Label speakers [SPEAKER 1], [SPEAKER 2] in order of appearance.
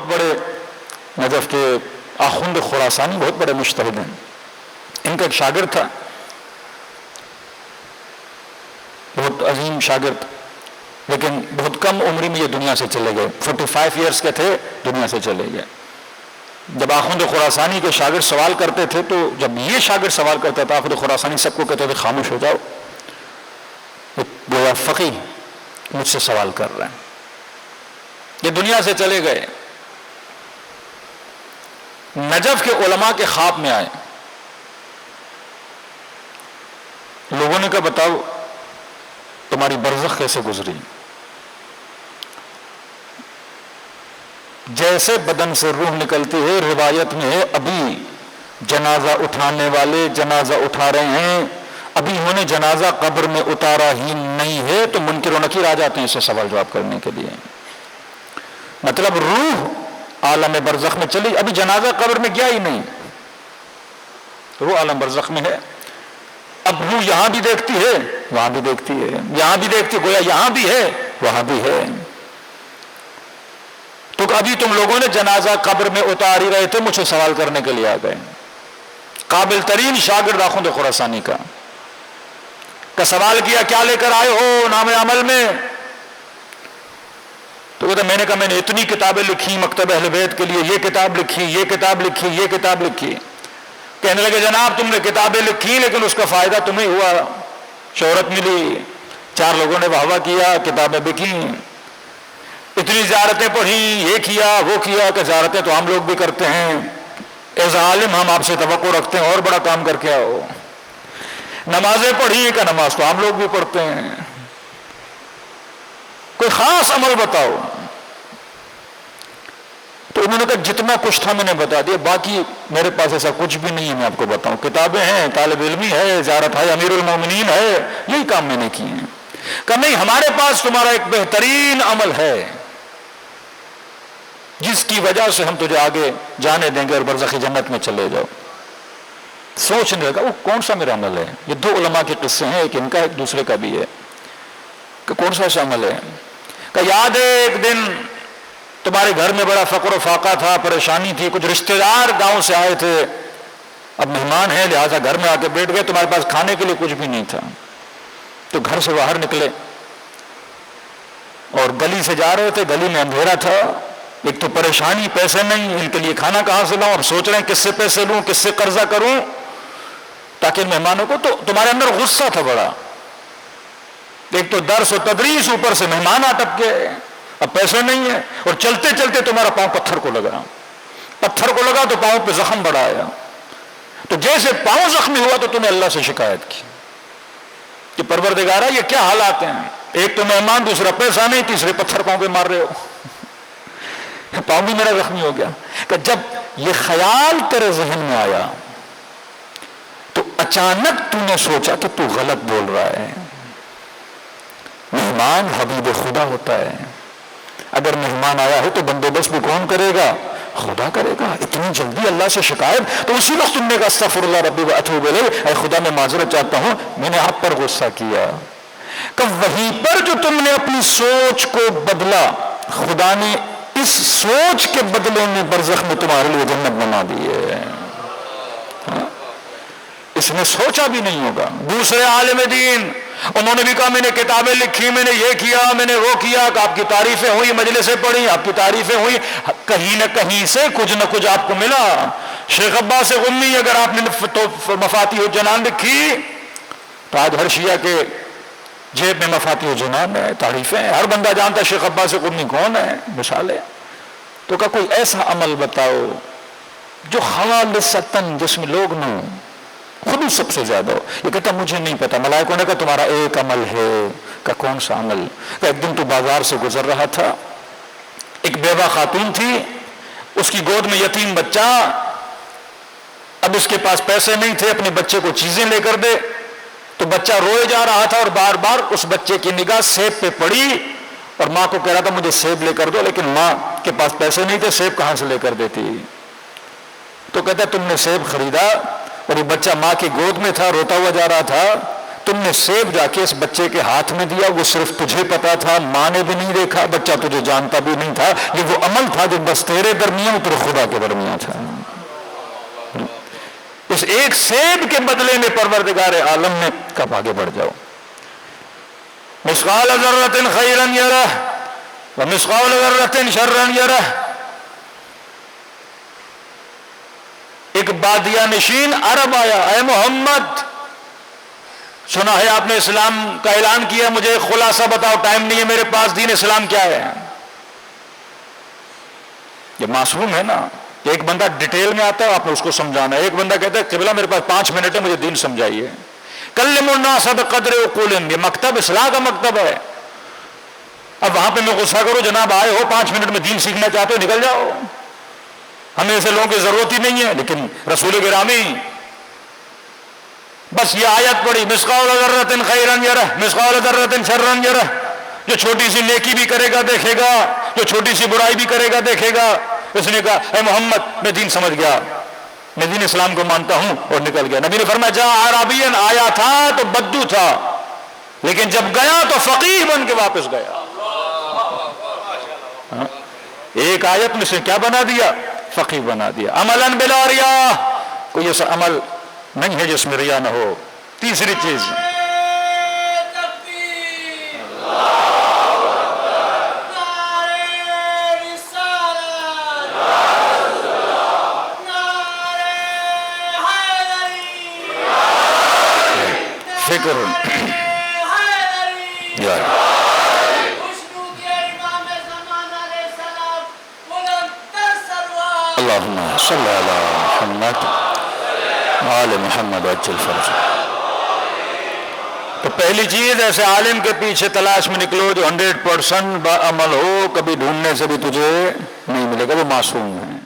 [SPEAKER 1] بہت بڑے نجف کے آخوند خراسانی بہت بڑے مجتہد ہیں. ان کا ایک شاگرد تھا، بہت عظیم شاگرد، لیکن بہت کم عمری میں یہ دنیا سے چلے گئے. 45 ایئرس کے تھے، دنیا سے چلے گئے. جب آخوند خراسانی کے شاگرد سوال کرتے تھے تو جب یہ شاگرد سوال کرتا تھا آخوند خراسانی سب کو کہتے تھے خاموش ہو جاؤ، گویا فقیہ مجھ سے سوال کر رہے ہیں. یہ دنیا سے چلے گئے. نجف کے علماء کے خواب میں آئے. لوگوں نے کہا بتاؤ تمہاری برزخ کیسے گزری؟ جیسے بدن سے روح نکلتی ہے، روایت میں ہے ابھی جنازہ اٹھانے والے جنازہ اٹھا رہے ہیں، ابھی انہوں نے جنازہ قبر میں اتارا ہی نہیں ہے تو منکر و نکیر آ جاتے ہیں اسے سوال جواب کرنے کے لیے. مطلب روح عالم برزخ میں چلی، ابھی جنازہ قبر میں گیا ہی نہیں، روح عالم برزخ میں ہے. اب روح یہاں بھی دیکھتی ہے وہاں بھی دیکھتی ہے، یہاں بھی دیکھتی گویا یہاں بھی ہے وہاں بھی ہے. تو ابھی تم لوگوں نے جنازہ قبر میں اتار ہی رہے تھے، مجھ سے سوال کرنے کے لیے آ گئے. قابل ترین شاگرد آخوند خراسانی کا سوال کیا کیا لے کر آئے ہو نام عمل میں؟ تو کہتا میں نے کہا میں نے اتنی کتابیں لکھی مکتب اہل بیت کے لیے، یہ کتاب لکھی، یہ کتاب لکھی، یہ کتاب لکھی. کہنے لگے جناب تم نے کتابیں لکھی لیکن اس کا فائدہ تمہیں ہوا، شہرت ملی، 4 لوگوں نے واہ واہ کیا، کتابیں بکی، اتنی زیارتیں پڑھی، یہ کیا وہ کیا. کہ زیارتیں تو ہم لوگ بھی کرتے ہیں، ایز عالم ہم آپ سے توقع رکھتے ہیں اور بڑا کام کر کے آؤ. نمازیں پڑھی کہ نماز تو ہم لوگ بھی پڑھتے ہیں، کوئی خاص عمل بتاؤ. تو انہوں نے کہا جتنا کچھ تھا میں نے بتا دیا، باقی میرے پاس ایسا کچھ بھی نہیں ہے میں آپ کو بتاؤں. کتابیں ہیں، طالب علمی ہے، زیارت ہے، امیر المومنین ہے، یہی کام میں نے کیے ہیں. کہ نہیں ہمارے پاس تمہارا ایک بہترین عمل ہے جس کی وجہ سے ہم تجھے آگے جانے دیں گے اور برزخی جنت میں چلے جاؤ. سوچنے لگا وہ کون سا میرا عمل ہے؟ یہ 2 علماء کے قصے ہیں، ایک ان کا ایک دوسرے کا بھی ہے. کہ کون سا ایسا عمل ہے؟ کہ یاد ہے ایک دن تمہارے گھر میں بڑا فقر و فاقہ تھا، پریشانی تھی، کچھ رشتہ دار گاؤں سے آئے تھے، اب مہمان ہیں لہٰذا گھر میں آ کے بیٹھ گئے، تمہارے پاس کھانے کے لیے کچھ بھی نہیں تھا. تو گھر سے باہر نکلے اور گلی سے جا رہے تھے، گلی میں اندھیرا تھا، ایک تو پریشانی، پیسے نہیں، ان کے لیے کھانا کہاں سے لاؤں، اب سوچ رہے ہیں کس سے پیسے لوں، کس سے قرضہ کروں تاکہ مہمانوں کو. تو تمہارے اندر غصہ تھا بڑا، ایک تو درس و تدریس، اوپر سے مہمان اٹک گئے، اب پیسے نہیں ہیں، اور چلتے چلتے تمہارا پاؤں پتھر کو لگا تو پاؤں پہ زخم بڑا آیا. تو جیسے پاؤں زخمی ہوا تو تمہیں اللہ سے شکایت کی کہ پروردگارا یہ کیا حالات ہیں، ایک تو مہمان، دوسرا پیسہ نہیں، تیسرے پتھر پاؤں پہ مار رہے ہو، پاؤں بھی میرا زخمی ہو گیا. کہ جب یہ خیال تیرے ذہن میں آیا تو اچانک تو نے سوچا کہ تو غلط بول رہا ہے. مہمان حبیب خدا ہوتا ہے، اگر مہمان آیا ہے تو بندوبست بھی کون کرے گا؟ خدا کرے گا. اتنی جلدی اللہ سے شکایت؟ تو اسی وقت تم نے کہا استغفر اللہ ربی واتوب الیہ، اے خدا میں معذرت چاہتا ہوں میں نے آپ پر غصہ کیا. کہ وہیں پر جو تم نے اپنی سوچ کو بدلا، خدا نے اس سوچ کے بدلے میں برزخ میں تمہارے لیے جنت بنا دی ہے. اس نے سوچا بھی نہیں ہوگا. دوسرے عالم دین انہوں نے بھی کہا میں نے کتابیں لکھی، میں نے یہ کیا، میں نے وہ کیا، کہ آپ کی تعریفیں ہوئی، مجلسیں پڑھی، آپ کی تعریفیں ہوئی، کہیں نہ کہیں سے کچھ نہ کچھ آپ کو ملا. شیخ عباس غمی اگر آپ نے مفاتیح الجنان لکھی تو آج ہر شیعہ کے جیب میں مفاتیح الجنان ہے، تعریفیں ہیں، ہر بندہ جانتا ہے شیخ عباس غمی کون ہے، مثال ہے. تو کہا کوئی ایسا عمل بتاؤ جو خالصتاً، جس میں لوگ نہ خود ہی سب سے زیادہ ہو. یہ کہتا مجھے نہیں پتا. ملائکوں نے کہا تمہارا ایک عمل ہے. کہ کون سا عمل؟ کہ ایک دن تو بازار سے گزر رہا تھا، ایک بیوہ خاتون تھی، اس کی گود میں یتیم بچہ، اب اس کے پاس پیسے نہیں تھے اپنے بچے کو چیزیں لے کر دے، تو بچہ روئے جا رہا تھا اور بار بار اس بچے کی نگاہ سیب پہ پڑی اور ماں کو کہہ رہا تھا مجھے سیب لے کر دو، لیکن ماں کے پاس پیسے نہیں تھے، سیب کہاں سے لے کر دیتی. تو کہتا تم نے سیب خریدا اور یہ بچہ ماں کی گود میں تھا، روتا ہوا جا رہا تھا، تم نے سیب جا کے اس بچے کے ہاتھ میں دیا، وہ صرف تجھے پتا تھا، ماں نے بھی نہیں دیکھا، بچہ تجھے جانتا بھی نہیں تھا، یہ وہ عمل تھا جو بس تیرے درمیان اور خدا کے درمیان تھا۔ اس ایک سیب کے بدلے میں پروردگار عالم نے کب آگے بڑھ جاؤ۔ مثقال ذرۃ خیرا یرہ ومثقال ذرۃ شرا یرہ۔ ایک بادیہ نشین عرب آیا، اے محمد سنا ہے آپ نے اسلام کا اعلان کیا، مجھے خلاصہ بتاؤ، ٹائم نہیں ہے میرے پاس، دین اسلام کیا ہے؟ یہ معصوم ہے نا، ایک بندہ ڈیٹیل میں آتا ہے، آپ نے اس کو سمجھانا ہے، ایک بندہ کہتا ہے قبلہ میرے پاس 5 منٹ ہے، مجھے دین سمجھائیے۔ کلموا الناس بقدر عقولہم، یہ مکتب اصلاح کا مکتب ہے۔ اب وہاں پہ میں غصہ کروں، جناب آئے ہو 5 منٹ میں دین سیکھنا چاہتے ہو، نکل جاؤ، ہمیں ایسے لوگوں کی ضرورت ہی نہیں ہے۔ لیکن رسول گرامی بس یہ آیت پڑھی، مثقال ذرۃ خیرا یرہ مثقال ذرۃ شرا یرہ، جو چھوٹی سی نیکی بھی کرے گا دیکھے گا، جو چھوٹی سی برائی بھی کرے گا دیکھے گا۔ اس نے کہا اے محمد میں دین سمجھ گیا، میں دین اسلام کو مانتا ہوں، اور نکل گیا۔ نبی نے فرمایا جا عربی، آیا تھا تو بدو تھا، لیکن جب گیا تو فقیہ بن کے واپس گیا۔ ایک آیت میں سے کیا بنا دیا؟ فقیہ بنا دیا۔ عملا بلا ریا، کوئی ایسا عمل نہیں ہے جس میں ریا نہ ہو۔ تیسری چیز فکر اللہم صلی علی محمد آل محمد عجل فرج۔ تو پہلی چیز ایسے عالم کے پیچھے تلاش میں نکلو جو 100% با عمل ہو، کبھی ڈھونڈنے سے بھی تجھے نہیں ملے گا، وہ معصوم ہے۔